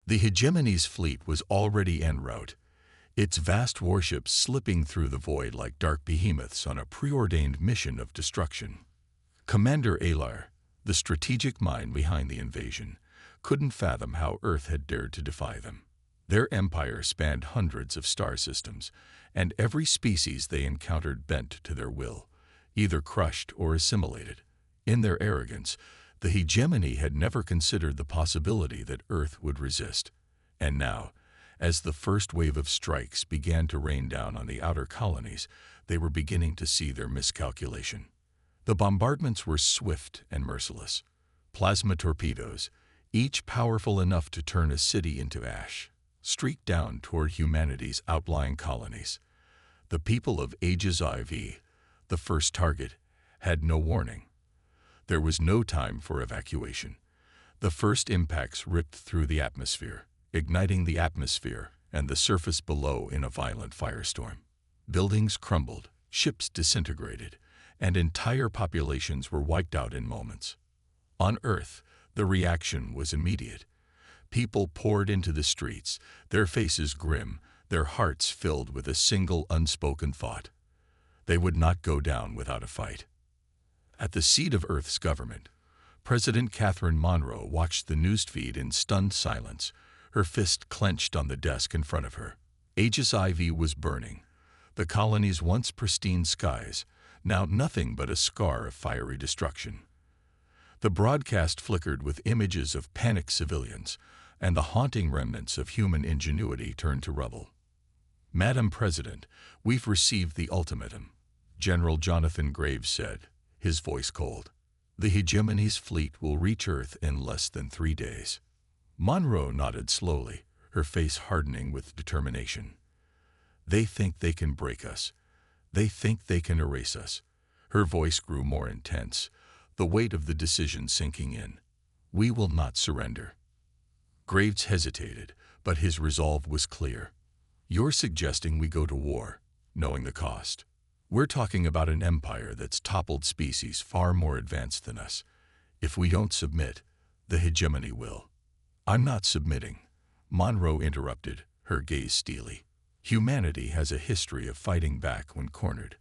The hegemony's fleet was already en route, its vast warships slipping through the void like dark behemoths on a preordained mission of destruction. Commander Alar, the strategic mind behind the invasion, couldn't fathom how Earth had dared to defy them. Their empire spanned hundreds of star systems, and every species they encountered bent to their will, either crushed or assimilated. In their arrogance, the hegemony had never considered the possibility that Earth would resist. And now, as the first wave of strikes began to rain down on the outer colonies, they were beginning to see their miscalculation. The bombardments were swift and merciless. Plasma torpedoes, each powerful enough to turn a city into ash, streaked down toward humanity's outlying colonies. The people of HFY, the first target, had no warning. There was no time for evacuation. The first impacts ripped through the atmosphere, igniting the atmosphere and the surface below in a violent firestorm. Buildings crumbled, ships disintegrated, and entire populations were wiped out in moments. On Earth, the reaction was immediate. People poured into the streets, their faces grim, their hearts filled with a single unspoken thought. They would not go down without a fight. At the seat of Earth's government, President Catherine Monroe watched the newsfeed in stunned silence, her fist clenched on the desk in front of her. HFY was burning. The colony's once pristine skies, now nothing but a scar of fiery destruction. The broadcast flickered with images of panicked civilians, and the haunting remnants of human ingenuity turned to rubble. "Madam President, we've received the ultimatum," General Jonathan Graves said, his voice cold. "The hegemony's fleet will reach Earth in less than 3 days." Monroe nodded slowly, her face hardening with determination. "They think they can break us. They think they can erase us." Her voice grew more intense, the weight of the decision sinking in. "We will not surrender." Graves hesitated, but his resolve was clear. "You're suggesting we go to war, knowing the cost. We're talking about an empire that's toppled species far more advanced than us. If we don't submit, the hegemony will." "I'm not submitting," Monroe interrupted, her gaze steely. "Humanity has a history of fighting back when cornered.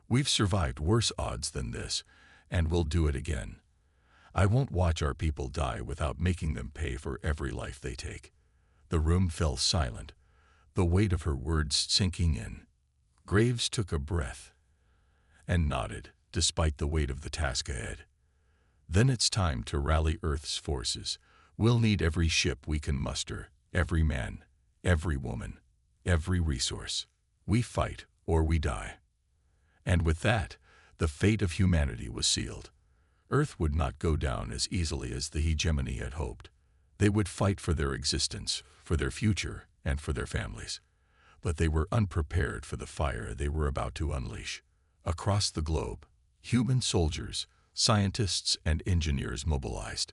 We've survived worse odds than this, and we'll do it again. I won't watch our people die without making them pay for every life they take." The room fell silent, the weight of her words sinking in. Graves took a breath and nodded, despite the weight of the task ahead. "Then it's time to rally Earth's forces. We'll need every ship we can muster, every man, every woman, every resource. We fight or we die." And with that, the fate of humanity was sealed. Earth would not go down as easily as the hegemony had hoped. They would fight for their existence, for their future, and for their families. But they were unprepared for the fire they were about to unleash. Across the globe, human soldiers, scientists, and engineers mobilized.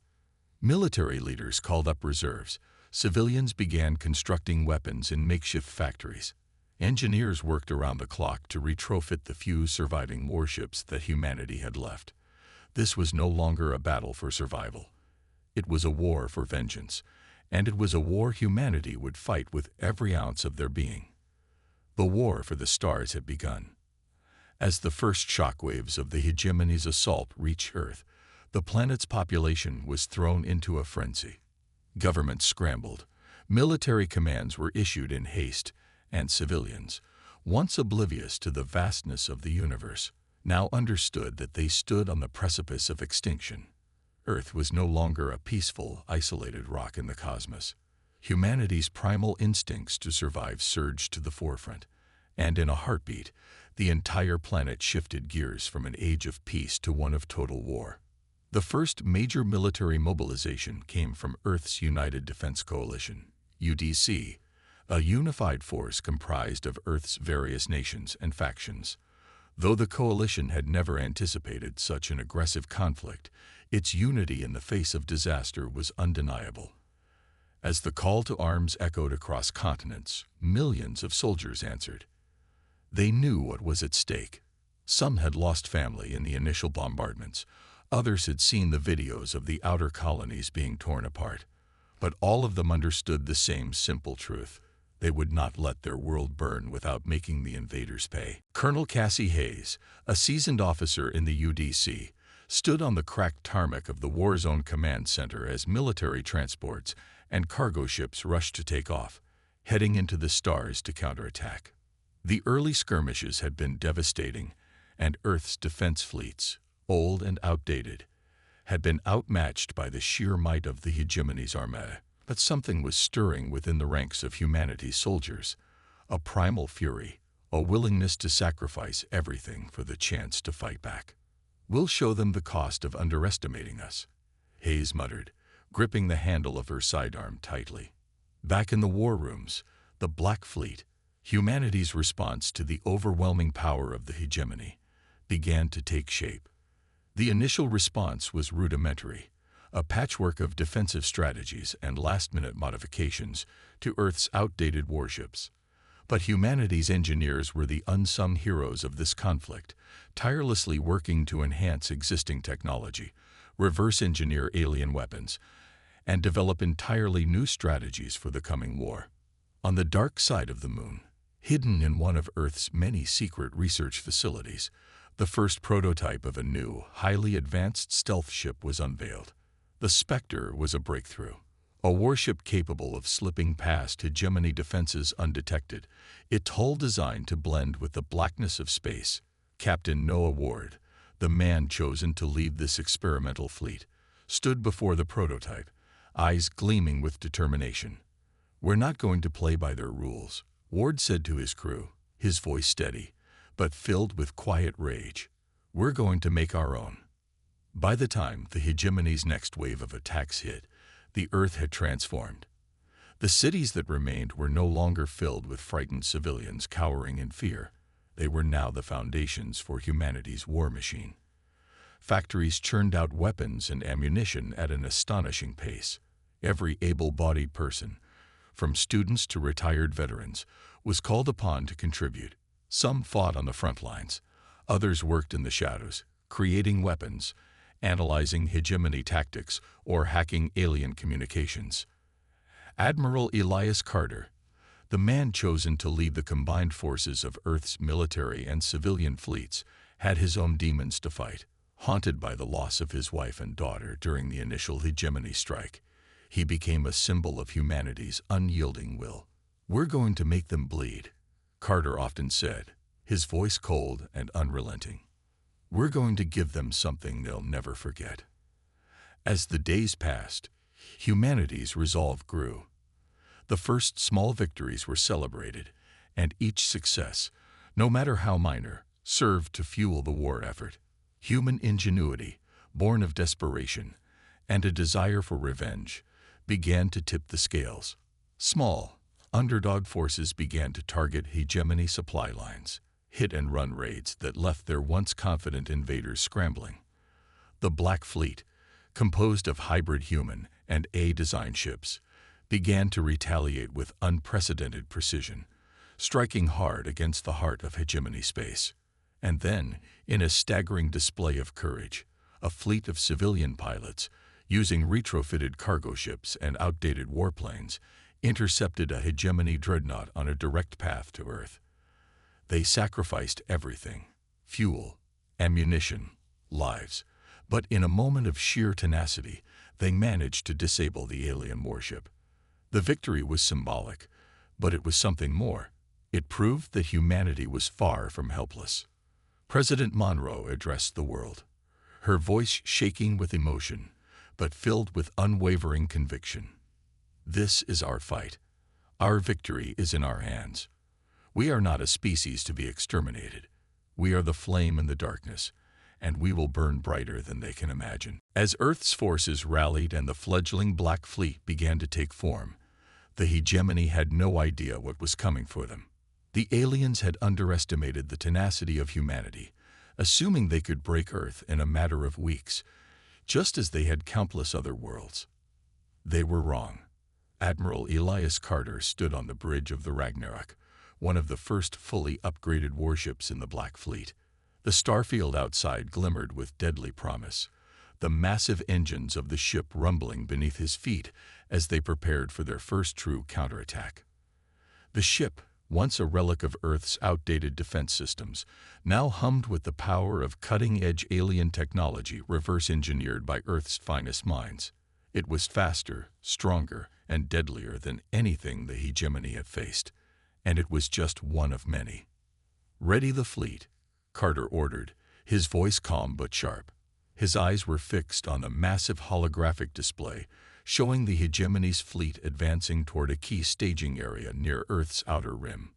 Military leaders called up reserves. Civilians began constructing weapons in makeshift factories. Engineers worked around the clock to retrofit the few surviving warships that humanity had left. This was no longer a battle for survival. It was a war for vengeance, and it was a war humanity would fight with every ounce of their being. The war for the stars had begun. As the first shockwaves of the hegemony's assault reached Earth, the planet's population was thrown into a frenzy. Governments scrambled, military commands were issued in haste, and civilians, once oblivious to the vastness of the universe, now understood that they stood on the precipice of extinction. Earth was no longer a peaceful, isolated rock in the cosmos. Humanity's primal instincts to survive surged to the forefront, and in a heartbeat, the entire planet shifted gears from an age of peace to one of total war. The first major military mobilization came from Earth's United Defense Coalition, UDC, a unified force comprised of Earth's various nations and factions. Though the coalition had never anticipated such an aggressive conflict, its unity in the face of disaster was undeniable. As the call to arms echoed across continents, millions of soldiers answered. They knew what was at stake. Some had lost family in the initial bombardments. Others had seen the videos of the outer colonies being torn apart. But all of them understood the same simple truth. They would not let their world burn without making the invaders pay. Colonel Cassie Hayes, a seasoned officer in the UDC, stood on the cracked tarmac of the War Zone Command Center as military transports and cargo ships rushed to take off, heading into the stars to counterattack. The early skirmishes had been devastating, and Earth's defense fleets, old and outdated, had been outmatched by the sheer might of the hegemony's armada. But something was stirring within the ranks of humanity's soldiers, a primal fury, a willingness to sacrifice everything for the chance to fight back. "We'll show them the cost of underestimating us," Hayes muttered, gripping the handle of her sidearm tightly. Back in the war rooms, the Black Fleet, humanity's response to the overwhelming power of the hegemony, began to take shape. The initial response was rudimentary, a patchwork of defensive strategies and last-minute modifications to Earth's outdated warships. But humanity's engineers were the unsung heroes of this conflict, tirelessly working to enhance existing technology, reverse engineer alien weapons, and develop entirely new strategies for the coming war. On the dark side of the moon, hidden in one of Earth's many secret research facilities, the first prototype of a new, highly advanced stealth ship was unveiled. The Spectre was a breakthrough, a warship capable of slipping past hegemony defenses undetected, its hull designed to blend with the blackness of space. Captain Noah Ward, the man chosen to lead this experimental fleet, stood before the prototype, eyes gleaming with determination. "We're not going to play by their rules," Ward said to his crew, his voice steady, but filled with quiet rage. "We're going to make our own." By the time the hegemony's next wave of attacks hit, the Earth had transformed. The cities that remained were no longer filled with frightened civilians cowering in fear. They were now the foundations for humanity's war machine. Factories churned out weapons and ammunition at an astonishing pace. Every able-bodied person, from students to retired veterans, was called upon to contribute. Some fought on the front lines. Others worked in the shadows, creating weapons, analyzing hegemony tactics, or hacking alien communications. Admiral Elias Carter, the man chosen to lead the combined forces of Earth's military and civilian fleets, had his own demons to fight. Haunted by the loss of his wife and daughter during the initial hegemony strike, he became a symbol of humanity's unyielding will. "We're going to make them bleed," Carter often said, his voice cold and unrelenting. "We're going to give them something they'll never forget." As the days passed, humanity's resolve grew. The first small victories were celebrated, and each success, no matter how minor, served to fuel the war effort. Human ingenuity, born of desperation, and a desire for revenge, began to tip the scales. Small, underdog forces began to target hegemony supply lines, hit-and-run raids that left their once confident invaders scrambling. The Black Fleet, composed of hybrid human and A-design ships, began to retaliate with unprecedented precision, striking hard against the heart of hegemony space. And then, in a staggering display of courage, a fleet of civilian pilots, using retrofitted cargo ships and outdated warplanes, intercepted a hegemony dreadnought on a direct path to Earth. They sacrificed everything: fuel, ammunition, lives. But in a moment of sheer tenacity, they managed to disable the alien warship. The victory was symbolic, but it was something more. It proved that humanity was far from helpless. President Monroe addressed the world, her voice shaking with emotion, but filled with unwavering conviction. "This is our fight. Our victory is in our hands. We are not a species to be exterminated. We are the flame in the darkness, and we will burn brighter than they can imagine." As Earth's forces rallied and the fledgling Black Fleet began to take form, the hegemony had no idea what was coming for them. The aliens had underestimated the tenacity of humanity, assuming they could break Earth in a matter of weeks, just as they had countless other worlds. They were wrong. Admiral Elias Carter stood on the bridge of the Ragnarok, one of the first fully upgraded warships in the Black Fleet. The starfield outside glimmered with deadly promise. the massive engines of the ship rumbling beneath his feet as they prepared for their first true counterattack. The ship, once a relic of Earth's outdated defense systems, now hummed with the power of cutting-edge alien technology reverse-engineered by Earth's finest minds. It was faster, stronger, and deadlier than anything the hegemony had faced, and it was just one of many. "Ready the fleet," Carter ordered, his voice calm but sharp. His eyes were fixed on the massive holographic display, showing the hegemony's fleet advancing toward a key staging area near Earth's outer rim.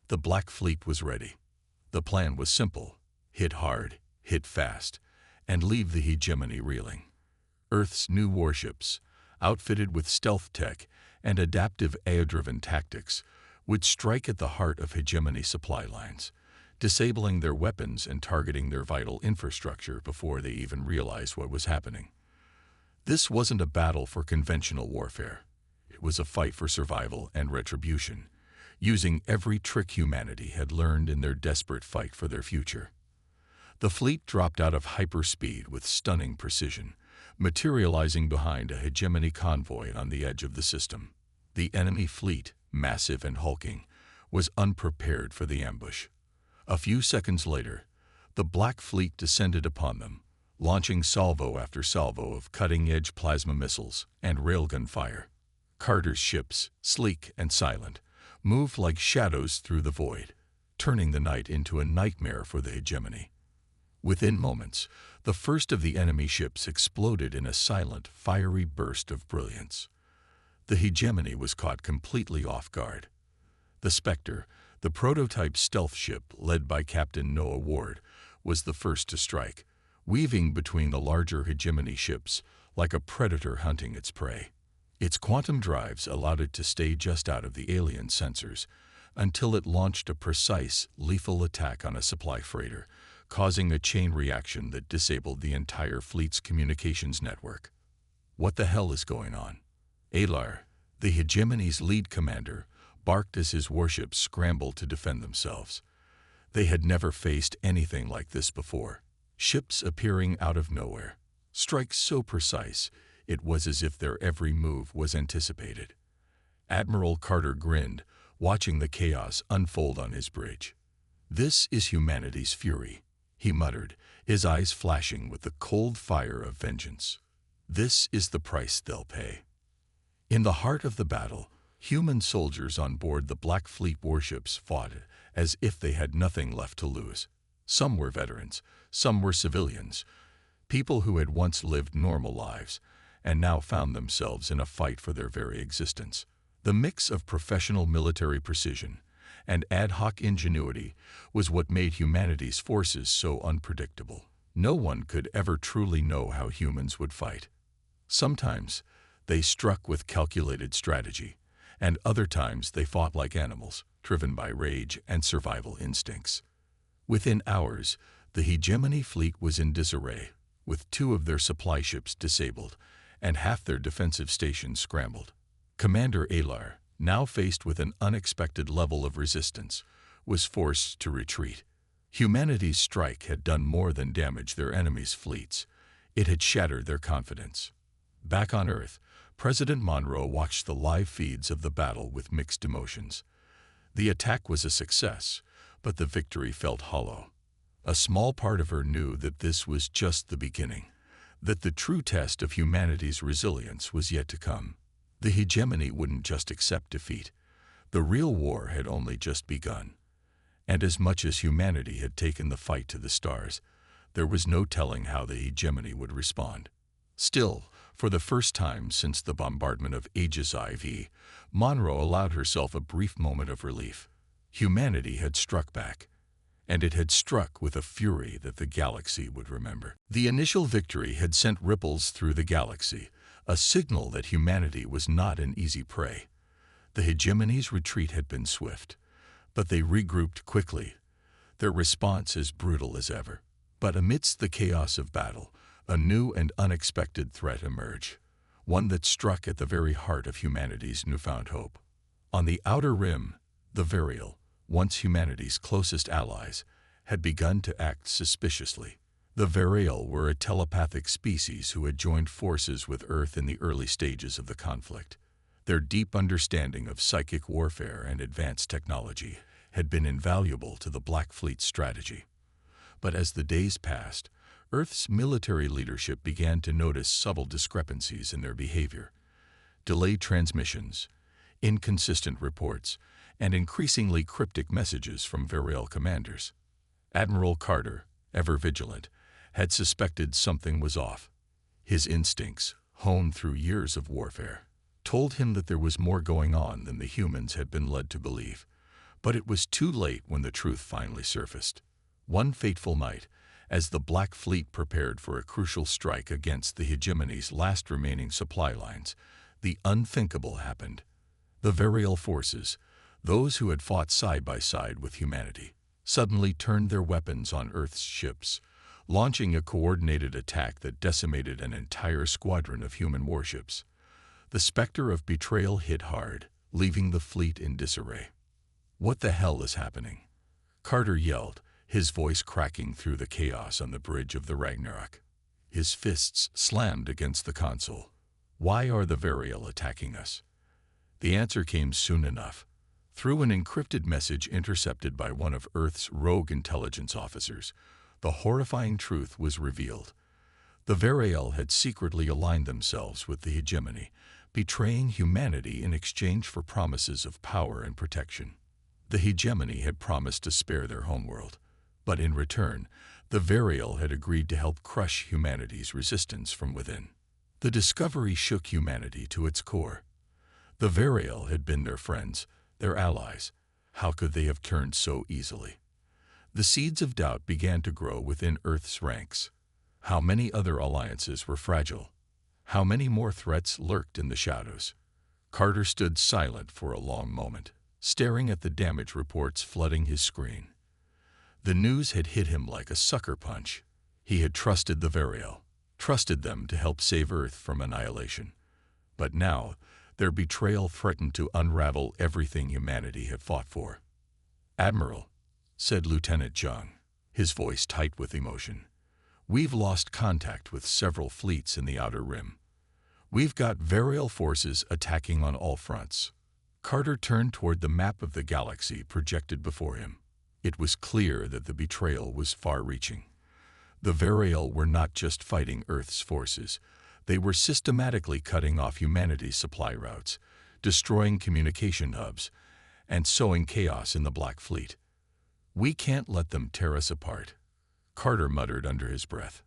The Black Fleet was ready. The plan was simple: hit hard, hit fast, and leave the hegemony reeling. Earth's new warships, outfitted with stealth tech and adaptive AI-driven tactics, would strike at the heart of hegemony supply lines, disabling their weapons and targeting their vital infrastructure before they even realized what was happening. This wasn't a battle for conventional warfare. It was a fight for survival and retribution, using every trick humanity had learned in their desperate fight for their future. The fleet dropped out of hyperspeed with stunning precision, materializing behind a hegemony convoy on the edge of the system. The enemy fleet, massive and hulking, was unprepared for the ambush. A few seconds later, the Black Fleet descended upon them, launching salvo after salvo of cutting-edge plasma missiles and railgun fire. Carter's ships, sleek and silent, moved like shadows through the void, turning the night into a nightmare for the hegemony. Within moments, the first of the enemy ships exploded in a silent, fiery burst of brilliance. The hegemony was caught completely off guard. The Spectre, the prototype stealth ship led by Captain Noah Ward, was the first to strike, weaving between the larger hegemony ships like a predator hunting its prey. Its quantum drives allowed it to stay just out of the alien sensors until it launched a precise, lethal attack on a supply freighter, causing a chain reaction that disabled the entire fleet's communications network. "What the hell is going on?" Alar, the hegemony's lead commander, barked as his warships scrambled to defend themselves. They had never faced anything like this before. Ships appearing out of nowhere, strikes so precise it was as if their every move was anticipated. Admiral Carter grinned, watching the chaos unfold on his bridge. "This is humanity's fury," he muttered, his eyes flashing with the cold fire of vengeance. "This is the price they'll pay." In the heart of the battle, human soldiers on board the Black Fleet warships fought as if they had nothing left to lose. Some were veterans, some were civilians, people who had once lived normal lives and now found themselves in a fight for their very existence. The mix of professional military precision and ad hoc ingenuity was what made humanity's forces so unpredictable. No one could ever truly know how humans would fight. Sometimes they struck with calculated strategy, and other times they fought like animals, driven by rage and survival instincts. Within hours, the hegemony fleet was in disarray, with 2 of their supply ships disabled and half their defensive stations scrambled. Commander Alar, now faced with an unexpected level of resistance, was forced to retreat. Humanity's strike had done more than damage their enemies' fleets. It had shattered their confidence. Back on Earth, President Monroe watched the live feeds of the battle with mixed emotions. The attack was a success, but the victory felt hollow. A small part of her knew that this was just the beginning, that the true test of humanity's resilience was yet to come. The hegemony wouldn't just accept defeat. The real war had only just begun. And as much as humanity had taken the fight to the stars, there was no telling how the hegemony would respond. Still, for the first time since the bombardment of Aegis IV, Monroe allowed herself a brief moment of relief. Humanity had struck back, and it had struck with a fury that the galaxy would remember. The initial victory had sent ripples through the galaxy, a signal that humanity was not an easy prey. The hegemony's retreat had been swift, but they regrouped quickly, their response as brutal as ever. But amidst the chaos of battle, a new and unexpected threat emerged, one that struck at the very heart of humanity's newfound hope. On the outer rim, the Varial, once humanity's closest allies, had begun to act suspiciously. The Varial were a telepathic species who had joined forces with Earth in the early stages of the conflict. Their deep understanding of psychic warfare and advanced technology had been invaluable to the Black Fleet's strategy. But as the days passed, Earth's military leadership began to notice subtle discrepancies in their behavior. Delayed transmissions, inconsistent reports, and increasingly cryptic messages from Varial commanders. Admiral Carter, ever vigilant, had suspected something was off. His instincts, honed through years of warfare, told him that there was more going on than the humans had been led to believe. But it was too late when the truth finally surfaced. One fateful night, as the Black Fleet prepared for a crucial strike against the hegemony's last remaining supply lines, the unthinkable happened. The Varial forces, those who had fought side by side with humanity, suddenly turned their weapons on Earth's ships, launching a coordinated attack that decimated an entire squadron of human warships. The specter of betrayal hit hard, leaving the fleet in disarray. "What the hell is happening?" Carter yelled, his voice cracking through the chaos on the bridge of the Ragnarok. His fists slammed against the console. "Why are the Varial attacking us?" The answer came soon enough. Through an encrypted message intercepted by one of Earth's rogue intelligence officers, the horrifying truth was revealed. The Varial had secretly aligned themselves with the hegemony, betraying humanity in exchange for promises of power and protection. The hegemony had promised to spare their homeworld, but in return, the Varial had agreed to help crush humanity's resistance from within. The discovery shook humanity to its core. The Varial had been their friends, their allies. How could they have turned so easily? The seeds of doubt began to grow within Earth's ranks. How many other alliances were fragile? How many more threats lurked in the shadows? Carter stood silent for a long moment, staring at the damage reports flooding his screen. The news had hit him like a sucker punch. He had trusted the Varial, trusted them to help save Earth from annihilation. But now, their betrayal threatened to unravel everything humanity had fought for. "Admiral," said Lieutenant Zhang, his voice tight with emotion, "we've lost contact with several fleets in the Outer Rim. We've got Varial forces attacking on all fronts." Carter turned toward the map of the galaxy projected before him. It was clear that the betrayal was far-reaching. The Varial were not just fighting Earth's forces. They were systematically cutting off humanity's supply routes, destroying communication hubs, and sowing chaos in the Black Fleet. "We can't let them tear us apart," Carter muttered under his breath.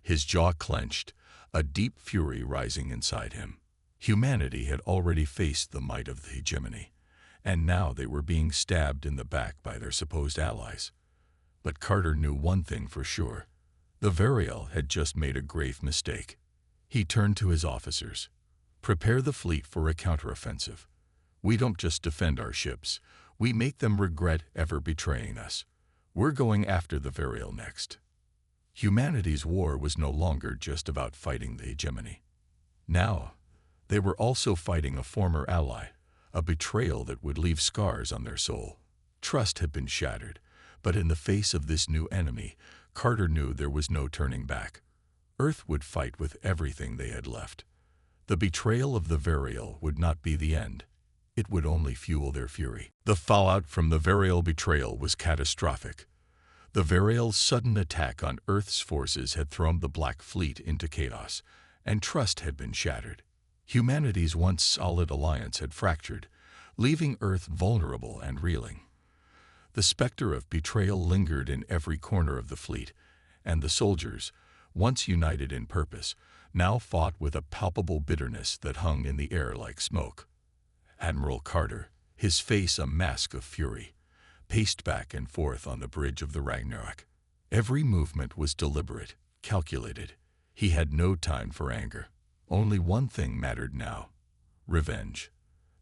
His jaw clenched, a deep fury rising inside him. Humanity had already faced the might of the hegemony, and now they were being stabbed in the back by their supposed allies. But Carter knew one thing for sure. The Varial had just made a grave mistake. He turned to his officers. "Prepare the fleet for a counteroffensive. We don't just defend our ships, we make them regret ever betraying us. We're going after the Varial next." Humanity's war was no longer just about fighting the hegemony. Now, they were also fighting a former ally, a betrayal that would leave scars on their soul. Trust had been shattered, but in the face of this new enemy, Carter knew there was no turning back. Earth would fight with everything they had left. The betrayal of the Varial would not be the end. It would only fuel their fury. The fallout from the Varial betrayal was catastrophic. The Varial's sudden attack on Earth's forces had thrown the Black Fleet into chaos, and trust had been shattered. Humanity's once solid alliance had fractured, leaving Earth vulnerable and reeling. The specter of betrayal lingered in every corner of the fleet, and the soldiers, once united in purpose, now fought with a palpable bitterness that hung in the air like smoke. Admiral Carter, his face a mask of fury, paced back and forth on the bridge of the Ragnarok. Every movement was deliberate, calculated. He had no time for anger. Only one thing mattered now: revenge.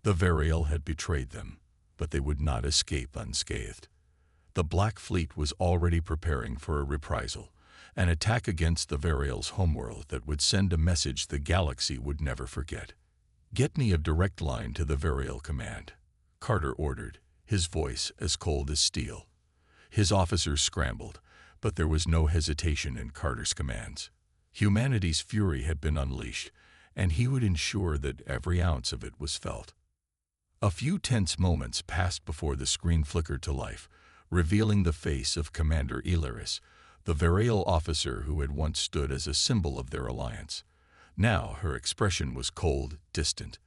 The Varial had betrayed them, but they would not escape unscathed. The Black Fleet was already preparing for a reprisal, an attack against the Varial's homeworld that would send a message the galaxy would never forget. "Get me a direct line to the Varial command," Carter ordered, his voice as cold as steel. His officers scrambled, But there was no hesitation in Carter's commands. Humanity's fury had been unleashed, and he would ensure that every ounce of it was felt. A few tense moments passed before the screen flickered to life, revealing the face of Commander Ilaris, the Varial officer who had once stood as a symbol of their alliance. Now her expression was cold, distant.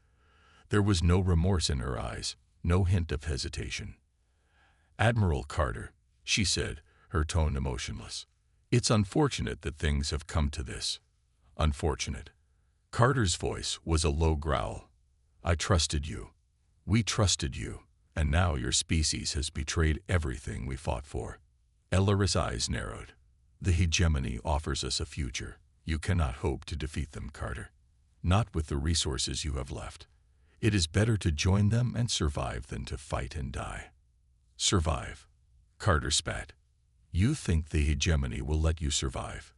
There was no remorse in her eyes, no hint of hesitation. "Admiral Carter," she said, her tone emotionless. "It's unfortunate that things have come to this." Unfortunate. Carter's voice was a low growl. "I trusted you. We trusted you, and now your species has betrayed everything we fought for." Ilaris' eyes narrowed. "The hegemony offers us a future. You cannot hope to defeat them, Carter. Not with the resources you have left. It is better to join them and survive than to fight and die." "Survive?" Carter spat. "You think the hegemony will let you survive?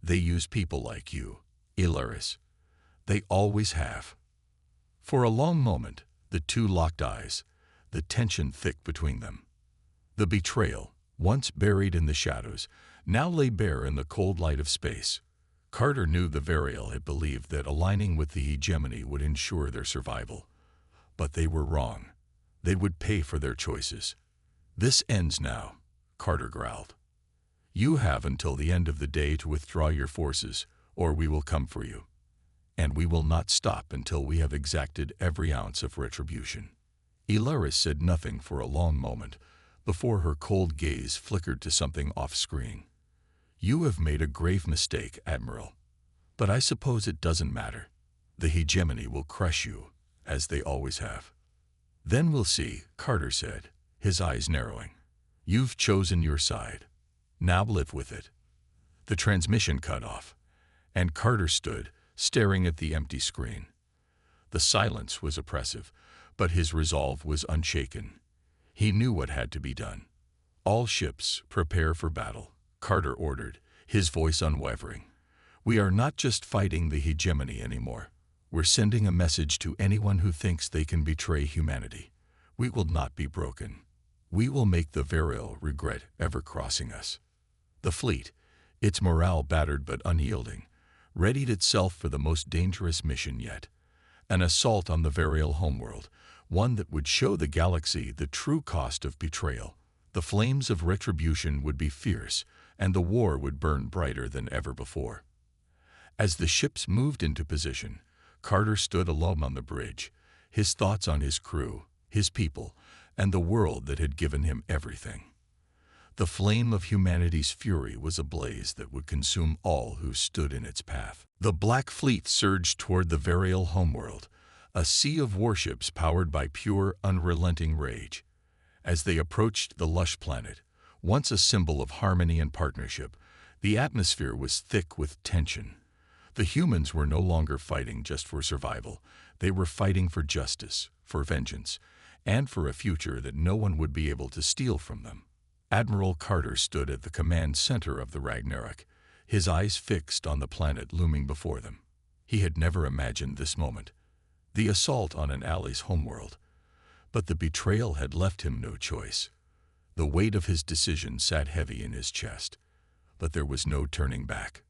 They use people like you, Ilaris. They always have." For a long moment, the two locked eyes, the tension thick between them. The betrayal, once buried in the shadows, now lay bare in the cold light of space. Carter knew the Varial had believed that aligning with the hegemony would ensure their survival. But they were wrong. They would pay for their choices. "This ends now," Carter growled. "You have until the end of the day to withdraw your forces, or we will come for you. And we will not stop until we have exacted every ounce of retribution." Ilaris said nothing for a long moment, before her cold gaze flickered to something off-screen. "You have made a grave mistake, Admiral. But I suppose it doesn't matter. The hegemony will crush you, as they always have." "Then we'll see," Carter said, his eyes narrowing. "You've chosen your side. Now live with it." The transmission cut off, and Carter stood, staring at the empty screen. The silence was oppressive, but his resolve was unshaken. He knew what had to be done. "All ships, prepare for battle," Carter ordered, his voice unwavering. "We are not just fighting the hegemony anymore. We're sending a message to anyone who thinks they can betray humanity. We will not be broken. We will make the Varial regret ever crossing us." The fleet, its morale battered but unyielding, readied itself for the most dangerous mission yet. An assault on the Varial homeworld, one that would show the galaxy the true cost of betrayal. The flames of retribution would be fierce, and the war would burn brighter than ever before. As the ships moved into position, Carter stood alone on the bridge, his thoughts on his crew, his people, and the world that had given him everything. The flame of humanity's fury was a blaze that would consume all who stood in its path. The Black Fleet surged toward the Varial homeworld, a sea of warships powered by pure, unrelenting rage. As they approached the lush planet, once a symbol of harmony and partnership, the atmosphere was thick with tension. The humans were no longer fighting just for survival. They were fighting for justice, for vengeance, and for a future that no one would be able to steal from them. Admiral Carter stood at the command center of the Ragnarok, his eyes fixed on the planet looming before them. He had never imagined this moment, the assault on an ally's homeworld. But the betrayal had left him no choice. The weight of his decision sat heavy in his chest. But there was no turning back.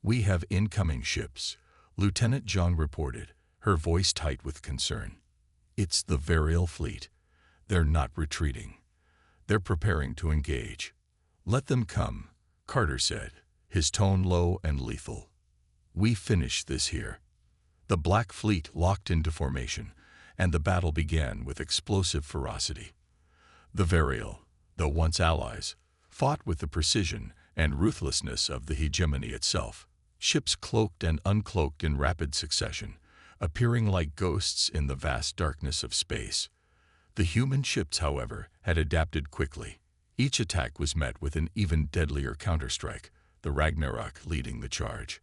"We have incoming ships," Lieutenant Zhang reported, her voice tight with concern. "It's the Varial fleet. They're not retreating. They're preparing to engage." "Let them come," Carter said, his tone low and lethal. "We finish this here." The Black Fleet locked into formation, and the battle began with explosive ferocity. The Varial, though once allies, fought with the precision and ruthlessness of the hegemony itself. Ships cloaked and uncloaked in rapid succession, appearing like ghosts in the vast darkness of space. The human ships, however, had adapted quickly. Each attack was met with an even deadlier counterstrike, the Ragnarok leading the charge.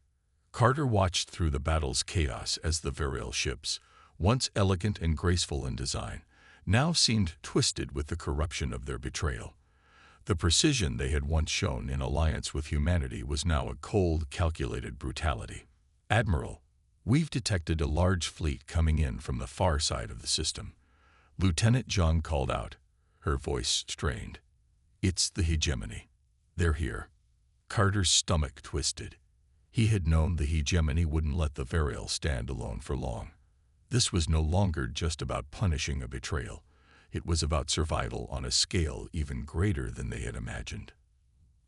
Carter watched through the battle's chaos as the Varial ships, once elegant and graceful in design, now seemed twisted with the corruption of their betrayal. The precision they had once shown in alliance with humanity was now a cold, calculated brutality. "Admiral, we've detected a large fleet coming in from the far side of the system," Lieutenant Zhang called out, her voice strained. "It's the hegemony. They're here." Carter's stomach twisted. He had known the hegemony wouldn't let the Varial stand alone for long. This was no longer just about punishing a betrayal. It was about survival on a scale even greater than they had imagined.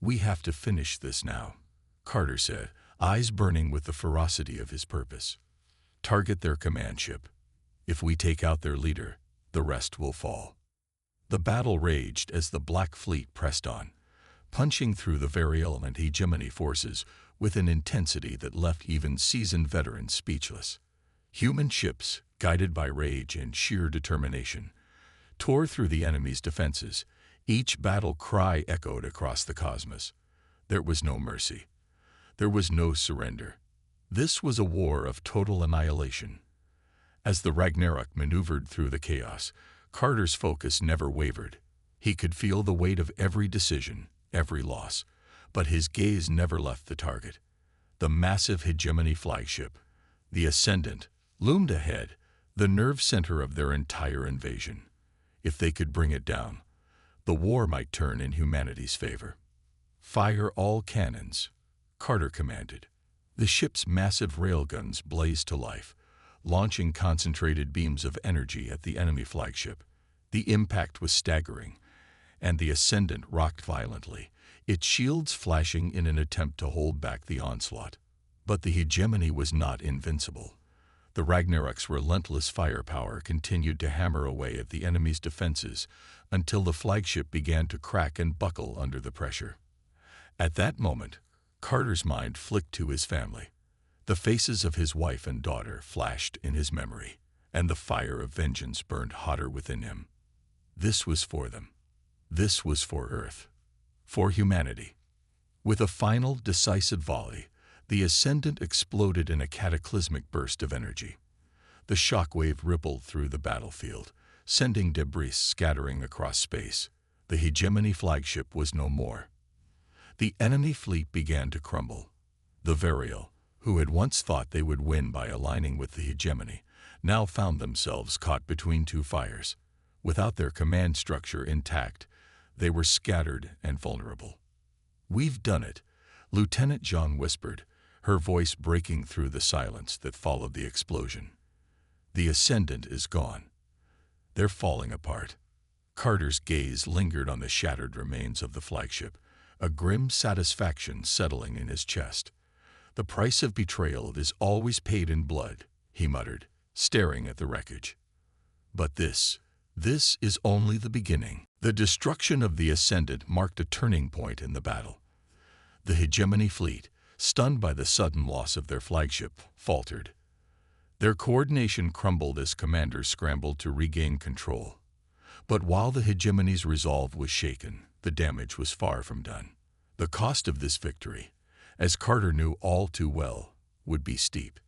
"We have to finish this now," Carter said, eyes burning with the ferocity of his purpose. "Target their command ship. If we take out their leader, the rest will fall." The battle raged as the Black Fleet pressed on, punching through the Varial and hegemony forces with an intensity that left even seasoned veterans speechless. Human ships, guided by rage and sheer determination, tore through the enemy's defenses. Each battle cry echoed across the cosmos. There was no mercy. There was no surrender. This was a war of total annihilation. As the Ragnarok maneuvered through the chaos, Carter's focus never wavered. He could feel the weight of every decision, every loss, but his gaze never left the target. The massive hegemony flagship, the Ascendant, loomed ahead, the nerve center of their entire invasion. If they could bring it down, the war might turn in humanity's favor. "Fire all cannons," Carter commanded. The ship's massive railguns blazed to life, launching concentrated beams of energy at the enemy flagship. The impact was staggering, and the Ascendant rocked violently, its shields flashing in an attempt to hold back the onslaught. But the hegemony was not invincible. The Ragnarok's relentless firepower continued to hammer away at the enemy's defenses until the flagship began to crack and buckle under the pressure. At that moment, Carter's mind flicked to his family. The faces of his wife and daughter flashed in his memory, and the fire of vengeance burned hotter within him. This was for them. This was for Earth. For humanity. With a final, decisive volley, the Ascendant exploded in a cataclysmic burst of energy. The shockwave rippled through the battlefield, sending debris scattering across space. The hegemony flagship was no more. The enemy fleet began to crumble. The Varial, who had once thought they would win by aligning with the hegemony, now found themselves caught between two fires. Without their command structure intact, they were scattered and vulnerable. "We've done it," Lieutenant John whispered, her voice breaking through the silence that followed the explosion. "The Ascendant is gone. They're falling apart." Carter's gaze lingered on the shattered remains of the flagship, a grim satisfaction settling in his chest. "The price of betrayal is always paid in blood," he muttered, staring at the wreckage. "But this is only the beginning." The destruction of the Ascendant marked a turning point in the battle. The hegemony fleet, stunned by the sudden loss of their flagship, faltered. Their coordination crumbled as commanders scrambled to regain control. But while the hegemony's resolve was shaken, the damage was far from done. The cost of this victory, as Carter knew all too well, would be steep.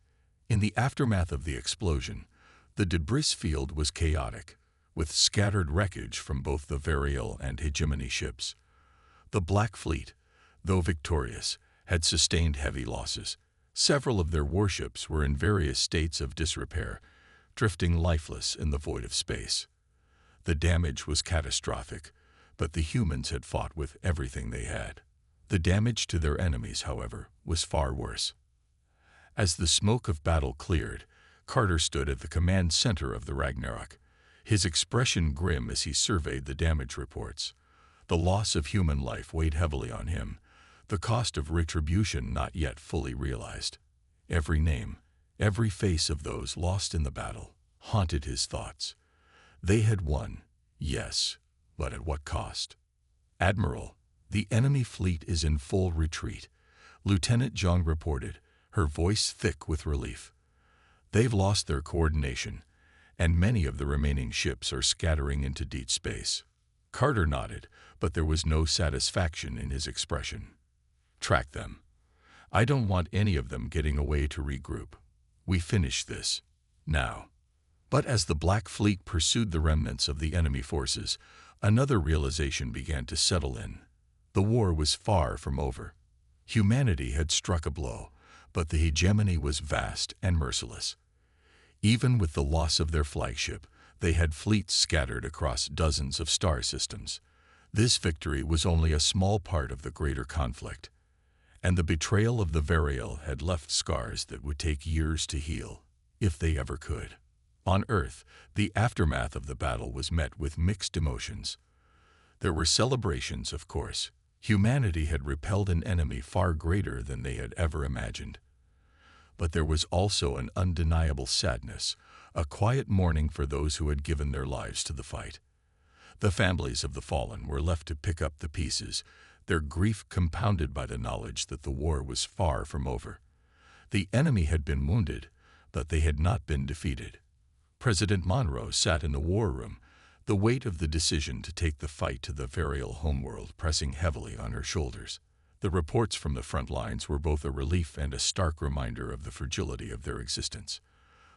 In the aftermath of the explosion, the debris field was chaotic, with scattered wreckage from both the Varial and hegemony ships. The Black Fleet, though victorious, had sustained heavy losses. Several of their warships were in various states of disrepair, drifting lifeless in the void of space. The damage was catastrophic, but the humans had fought with everything they had. The damage to their enemies, however, was far worse. As the smoke of battle cleared, Carter stood at the command center of the Ragnarok, his expression grim as he surveyed the damage reports. The loss of human life weighed heavily on him, the cost of retribution not yet fully realized. Every name, every face of those lost in the battle, haunted his thoughts. They had won, yes, but at what cost? "Admiral, the enemy fleet is in full retreat," Lieutenant John reported, her voice thick with relief. "They've lost their coordination, and many of the remaining ships are scattering into deep space." Carter nodded, but there was no satisfaction in his expression. "Track them. I don't want any of them getting away to regroup. We finish this now." But as the Black Fleet pursued the remnants of the enemy forces, another realization began to settle in. The war was far from over. Humanity had struck a blow, but the hegemony was vast and merciless. Even with the loss of their flagship, they had fleets scattered across dozens of star systems. This victory was only a small part of the greater conflict. and the betrayal of the Varial had left scars that would take years to heal, if they ever could. On Earth, the aftermath of the battle was met with mixed emotions. There were celebrations, of course. Humanity had repelled an enemy far greater than they had ever imagined. But there was also an undeniable sadness, a quiet mourning for those who had given their lives to the fight. The families of the fallen were left to pick up the pieces, their grief compounded by the knowledge that the war was far from over. The enemy had been wounded, but they had not been defeated. President Monroe sat in the war room, the weight of the decision to take the fight to the Varial homeworld pressing heavily on her shoulders. The reports from the front lines were both a relief and a stark reminder of the fragility of their existence.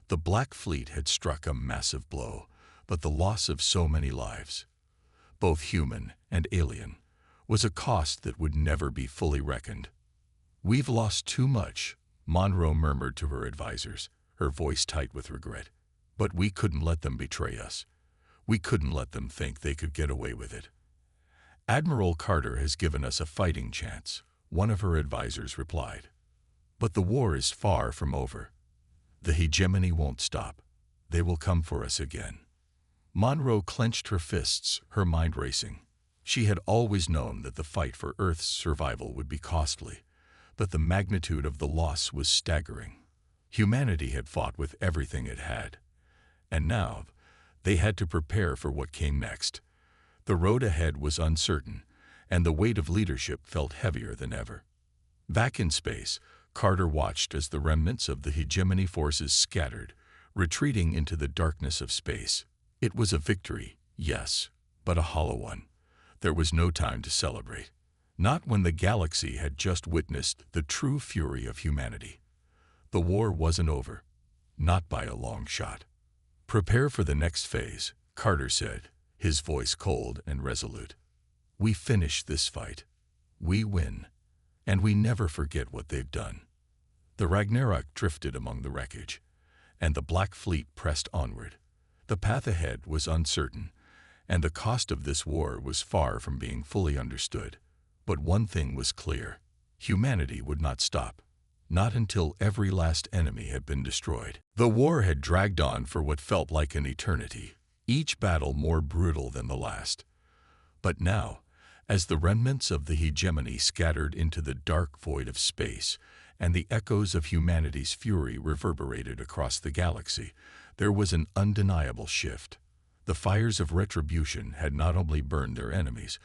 The Black Fleet had struck a massive blow, but the loss of so many lives, both human and alien, was a cost that would never be fully reckoned. "We've lost too much," Monroe murmured to her advisors, her voice tight with regret. "But we couldn't let them betray us. We couldn't let them think they could get away with it." "Admiral Carter has given us a fighting chance," one of her advisors replied. "But the war is far from over. The hegemony won't stop. They will come for us again." Monroe clenched her fists, her mind racing. She had always known that the fight for Earth's survival would be costly, but the magnitude of the loss was staggering. Humanity had fought with everything it had, and now they had to prepare for what came next. The road ahead was uncertain, and the weight of leadership felt heavier than ever. Back in space, Carter watched as the remnants of the hegemony forces scattered, retreating into the darkness of space. It was a victory, yes, but a hollow one. There was no time to celebrate. Not when the galaxy had just witnessed the true fury of humanity. The war wasn't over. Not by a long shot. "Prepare for the next phase," Carter said, his voice cold and resolute. "We finish this fight. We win. And we never forget what they've done." The Ragnarok drifted among the wreckage, and the Black Fleet pressed onward. The path ahead was uncertain, and the cost of this war was far from being fully understood. But one thing was clear: humanity would not stop. Not until every last enemy had been destroyed. The war had dragged on for what felt like an eternity, each battle more brutal than the last. But now, as the remnants of the hegemony scattered into the dark void of space, and the echoes of humanity's fury reverberated across the galaxy, there was an undeniable shift. The fires of retribution had not only burned their enemies,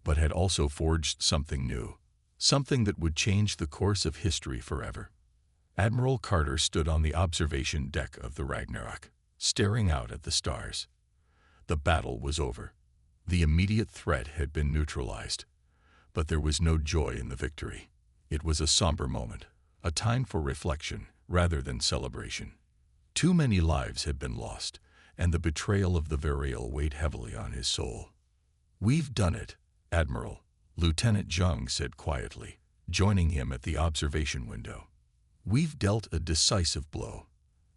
but had also forged something new. Something that would change the course of history forever. Admiral Carter stood on the observation deck of the Ragnarok, staring out at the stars. The battle was over. The immediate threat had been neutralized. But there was no joy in the victory. It was a somber moment, a time for reflection rather than celebration. Too many lives had been lost, and the betrayal of the Varial weighed heavily on his soul. "We've done it, Admiral," Lieutenant Jung said quietly, joining him at the observation window. "We've dealt a decisive blow.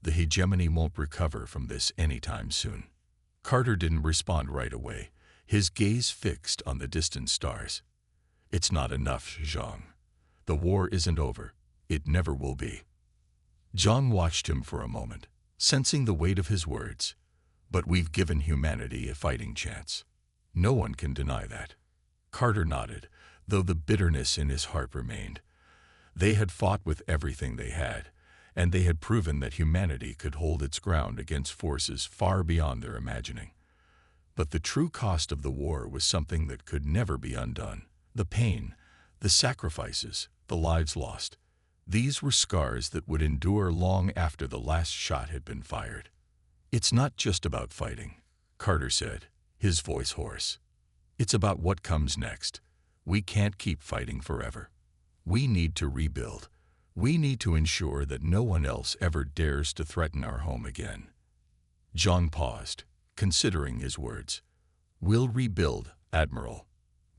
The hegemony won't recover from this anytime soon." Carter didn't respond right away, his gaze fixed on the distant stars. "It's not enough, Jung. The war isn't over. It never will be." Jung watched him for a moment, sensing the weight of his words. "But we've given humanity a fighting chance. No one can deny that." Carter nodded, though the bitterness in his heart remained. They had fought with everything they had, and they had proven that humanity could hold its ground against forces far beyond their imagining. But the true cost of the war was something that could never be undone. The pain, the sacrifices, the lives lost. These were scars that would endure long after the last shot had been fired. "It's not just about fighting," Carter said, his voice hoarse. "It's about what comes next. We can't keep fighting forever. We need to rebuild. We need to ensure that no one else ever dares to threaten our home again." John paused, considering his words. "We'll rebuild, Admiral.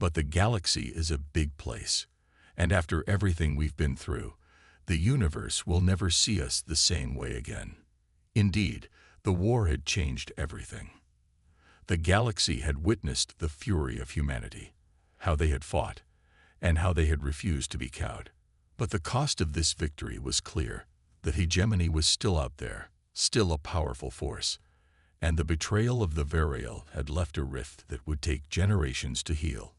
But the galaxy is a big place, and after everything we've been through, the universe will never see us the same way again." Indeed, the war had changed everything. The galaxy had witnessed the fury of humanity, how they had fought, and how they had refused to be cowed. But the cost of this victory was clear. The hegemony was still out there, still a powerful force, and the betrayal of the Varial had left a rift that would take generations to heal.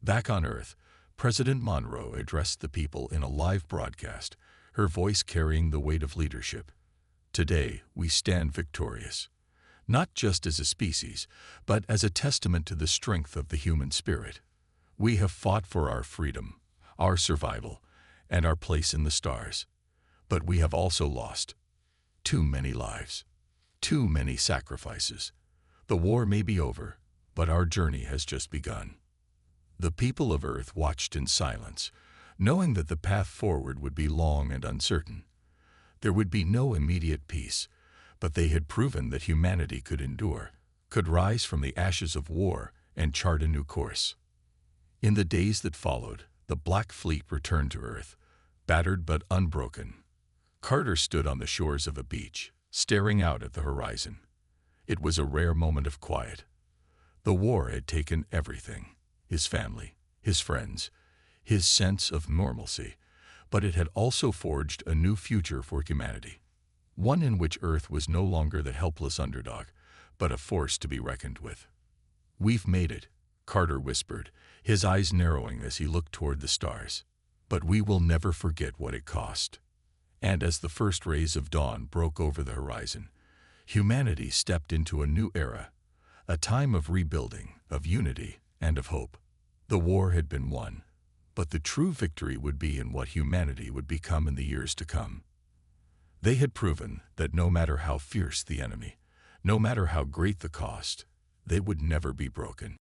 Back on Earth, President Monroe addressed the people in a live broadcast, her voice carrying the weight of leadership. Today, we stand victorious, not just as a species, but as a testament to the strength of the human spirit. We have fought for our freedom, our survival, and our place in the stars. But we have also lost too many lives, too many sacrifices. The war may be over, but our journey has just begun. The people of Earth watched in silence, knowing that the path forward would be long and uncertain. There would be no immediate peace, but they had proven that humanity could endure, could rise from the ashes of war and chart a new course. In the days that followed, the Black Fleet returned to Earth, battered but unbroken. Carter stood on the shores of a beach, staring out at the horizon. It was a rare moment of quiet. The war had taken everything: his family, his friends, his sense of normalcy, but it had also forged a new future for humanity. One in which Earth was no longer the helpless underdog, but a force to be reckoned with. "We've made it," Carter whispered, his eyes narrowing as he looked toward the stars. "But we will never forget what it cost." And as the first rays of dawn broke over the horizon, humanity stepped into a new era, a time of rebuilding, of unity, and of hope. The war had been won, but the true victory would be in what humanity would become in the years to come. They had proven that no matter how fierce the enemy, no matter how great the cost, they would never be broken.